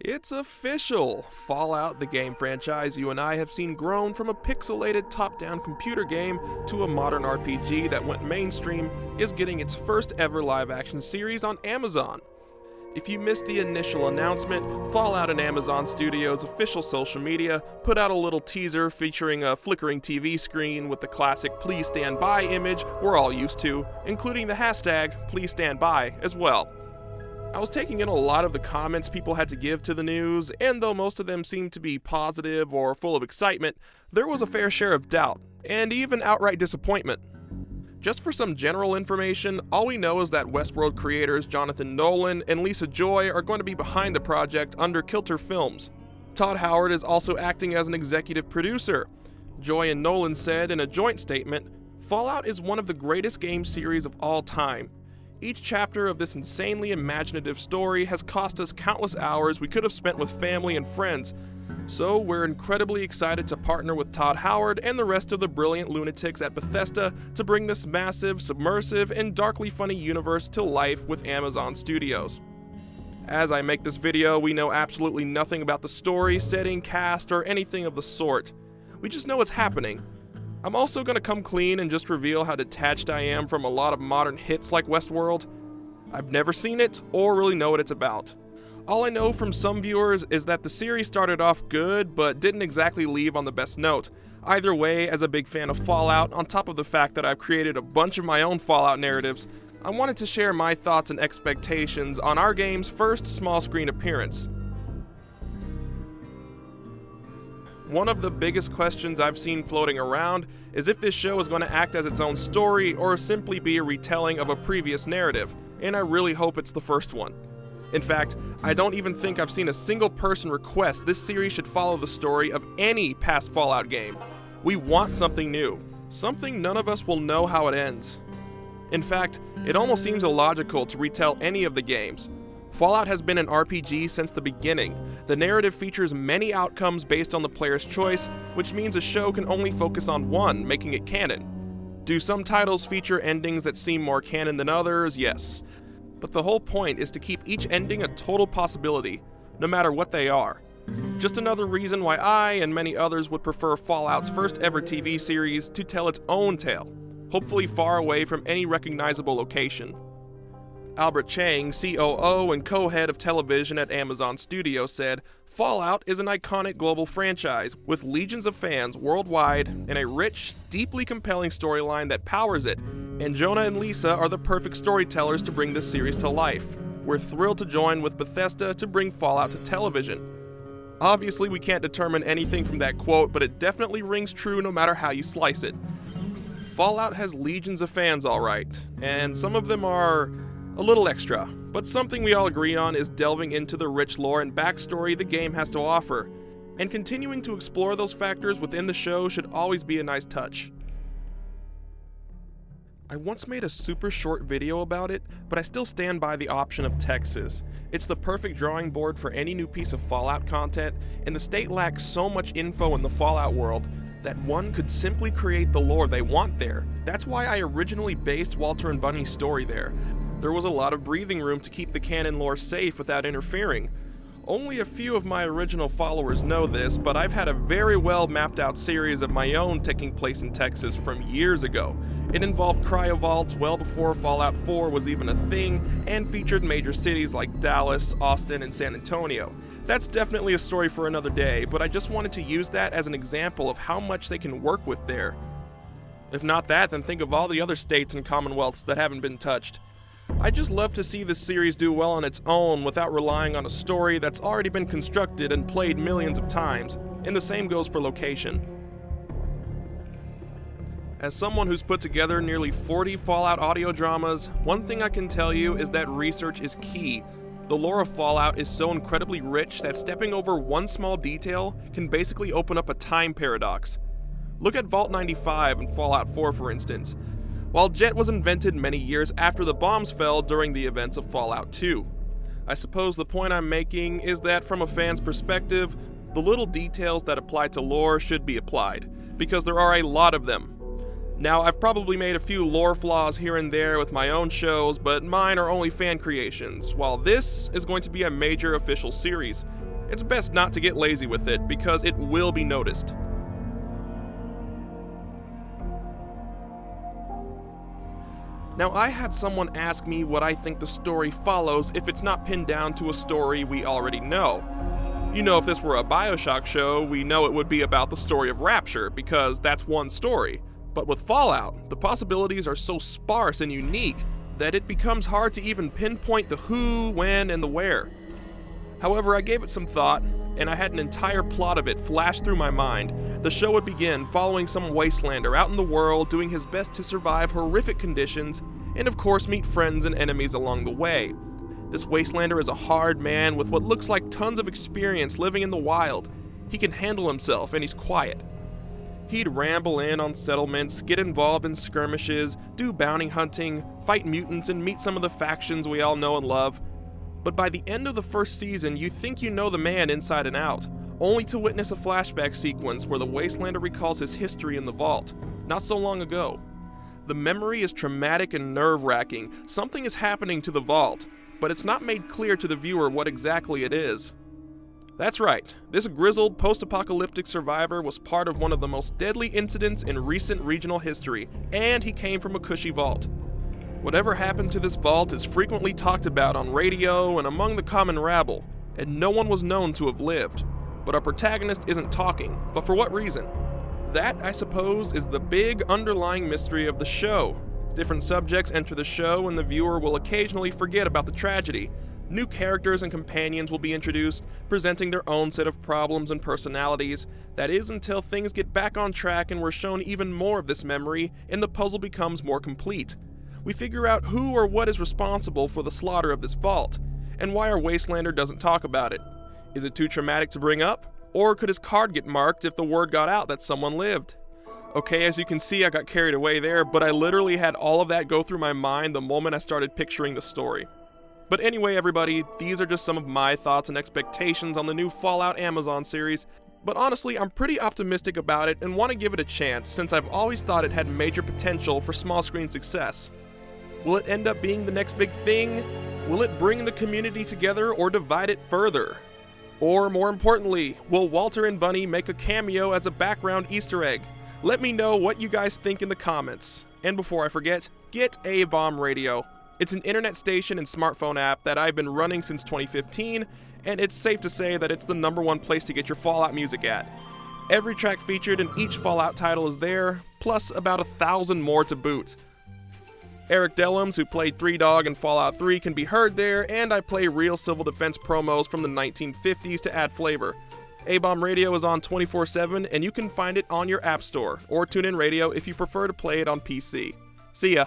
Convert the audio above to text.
It's official! Fallout, the game franchise you and I have seen grown from a pixelated top-down computer game to a modern RPG that went mainstream, is getting its first ever live-action series on Amazon. If you missed the initial announcement, Fallout and Amazon Studios' official social media put out a little teaser featuring a flickering TV screen with the classic "Please Stand By" image we're all used to, including the hashtag #PleaseStandBy as well. I was taking in a lot of the comments people had to give to the news, and though most of them seemed to be positive or full of excitement, there was a fair share of doubt, and even outright disappointment. Just for some general information, all we know is that Westworld creators Jonathan Nolan and Lisa Joy are going to be behind the project under Kilter Films. Todd Howard is also acting as an executive producer. Joy and Nolan said in a joint statement, "Fallout is one of the greatest game series of all time. Each chapter of this insanely imaginative story has cost us countless hours we could have spent with family and friends. So we're incredibly excited to partner with Todd Howard and the rest of the brilliant lunatics at Bethesda to bring this massive, submersive, and darkly funny universe to life with Amazon Studios." As I make this video, we know absolutely nothing about the story, setting, cast, or anything of the sort. We just know it's happening. I'm also going to come clean and just reveal how detached I am from a lot of modern hits like Westworld. I've never seen it or really know what it's about. All I know from some viewers is that the series started off good but didn't exactly leave on the best note. Either way, as a big fan of Fallout, on top of the fact that I've created a bunch of my own Fallout narratives, I wanted to share my thoughts and expectations on our game's first small screen appearance. One of the biggest questions I've seen floating around is if this show is going to act as its own story or simply be a retelling of a previous narrative, and I really hope it's the first one. In fact, I don't even think I've seen a single person request this series should follow the story of any past Fallout game. We want something new, something none of us will know how it ends. In fact, it almost seems illogical to retell any of the games. Fallout has been an RPG since the beginning. The narrative features many outcomes based on the player's choice, which means a show can only focus on one, making it canon. Do some titles feature endings that seem more canon than others? Yes. But the whole point is to keep each ending a total possibility, no matter what they are. Just another reason why I and many others would prefer Fallout's first ever TV series to tell its own tale, hopefully far away from any recognizable location. Albert Chang, COO and co-head of television at Amazon Studios, said, "Fallout is an iconic global franchise with legions of fans worldwide and a rich, deeply compelling storyline that powers it, and Jonah and Lisa are the perfect storytellers to bring this series to life. We're thrilled to join with Bethesda to bring Fallout to television." Obviously, we can't determine anything from that quote, but it definitely rings true no matter how you slice it. Fallout has legions of fans, alright, and some of them are a little extra, but something we all agree on is delving into the rich lore and backstory the game has to offer, and continuing to explore those factors within the show should always be a nice touch. I once made a super short video about it, but I still stand by the option of Texas. It's the perfect drawing board for any new piece of Fallout content, and the state lacks so much info in the Fallout world that one could simply create the lore they want there. That's why I originally based Walter and Bunny's story there. There was a lot of breathing room to keep the canon lore safe without interfering. Only a few of my original followers know this, but I've had a very well mapped out series of my own taking place in Texas from years ago. It involved cryovaults well before Fallout 4 was even a thing, and featured major cities like Dallas, Austin, and San Antonio. That's definitely a story for another day, but I just wanted to use that as an example of how much they can work with there. If not that, then think of all the other states and commonwealths that haven't been touched. I just love to see this series do well on its own without relying on a story that's already been constructed and played millions of times, and the same goes for location. As someone who's put together nearly 40 Fallout audio dramas, one thing I can tell you is that research is key. The lore of Fallout is so incredibly rich that stepping over one small detail can basically open up a time paradox. Look at Vault 95 in Fallout 4, for instance. While Jet was invented many years after the bombs fell during the events of Fallout 2. I suppose the point I'm making is that from a fan's perspective, the little details that apply to lore should be applied, because there are a lot of them. Now, I've probably made a few lore flaws here and there with my own shows, but mine are only fan creations, while this is going to be a major official series. It's best not to get lazy with it because it will be noticed. Now, I had someone ask me what I think the story follows if it's not pinned down to a story we already know. You know, if this were a BioShock show, we know it would be about the story of Rapture, because that's one story. But with Fallout, the possibilities are so sparse and unique that it becomes hard to even pinpoint the who, when, and the where. However, I gave it some thought, and I had an entire plot of it flash through my mind. The show would begin following some wastelander out in the world doing his best to survive horrific conditions, and of course meet friends and enemies along the way. This wastelander is a hard man with what looks like tons of experience living in the wild. He can handle himself, and he's quiet. He'd ramble in on settlements, get involved in skirmishes, do bounty hunting, fight mutants, and meet some of the factions we all know and love. But by the end of the first season, you think you know the man inside and out, only to witness a flashback sequence where the wastelander recalls his history in the vault, not so long ago. The memory is traumatic and nerve-wracking. Something is happening to the vault, but it's not made clear to the viewer what exactly it is. That's right, this grizzled post-apocalyptic survivor was part of one of the most deadly incidents in recent regional history, and he came from a cushy vault. Whatever happened to this vault is frequently talked about on radio and among the common rabble, and no one was known to have lived. But our protagonist isn't talking, but for what reason? That, I suppose, is the big underlying mystery of the show. Different subjects enter the show and the viewer will occasionally forget about the tragedy. New characters and companions will be introduced, presenting their own set of problems and personalities. That is until things get back on track and we're shown even more of this memory and the puzzle becomes more complete. We figure out who or what is responsible for the slaughter of this vault, and why our wastelander doesn't talk about it. Is it too traumatic to bring up? Or could his card get marked if the word got out that someone lived? Okay, as you can see, I got carried away there, but I literally had all of that go through my mind the moment I started picturing the story. But anyway, everybody, these are just some of my thoughts and expectations on the new Fallout Amazon series. But honestly, I'm pretty optimistic about it and want to give it a chance, since I've always thought it had major potential for small screen success. Will it end up being the next big thing? Will it bring the community together or divide it further? Or more importantly, will Walter and Bunny make a cameo as a background Easter egg? Let me know what you guys think in the comments. And before I forget, get A-Bomb Radio. It's an internet station and smartphone app that I've been running since 2015, and it's safe to say that it's the #1 place to get your Fallout music at. Every track featured in each Fallout title is there, plus about 1,000 more to boot. Eric Dellums, who played Three Dog in Fallout 3, can be heard there, and I play real civil defense promos from the 1950s to add flavor. A-Bomb Radio is on 24/7, and you can find it on your app store, or TuneIn Radio if you prefer to play it on PC. See ya!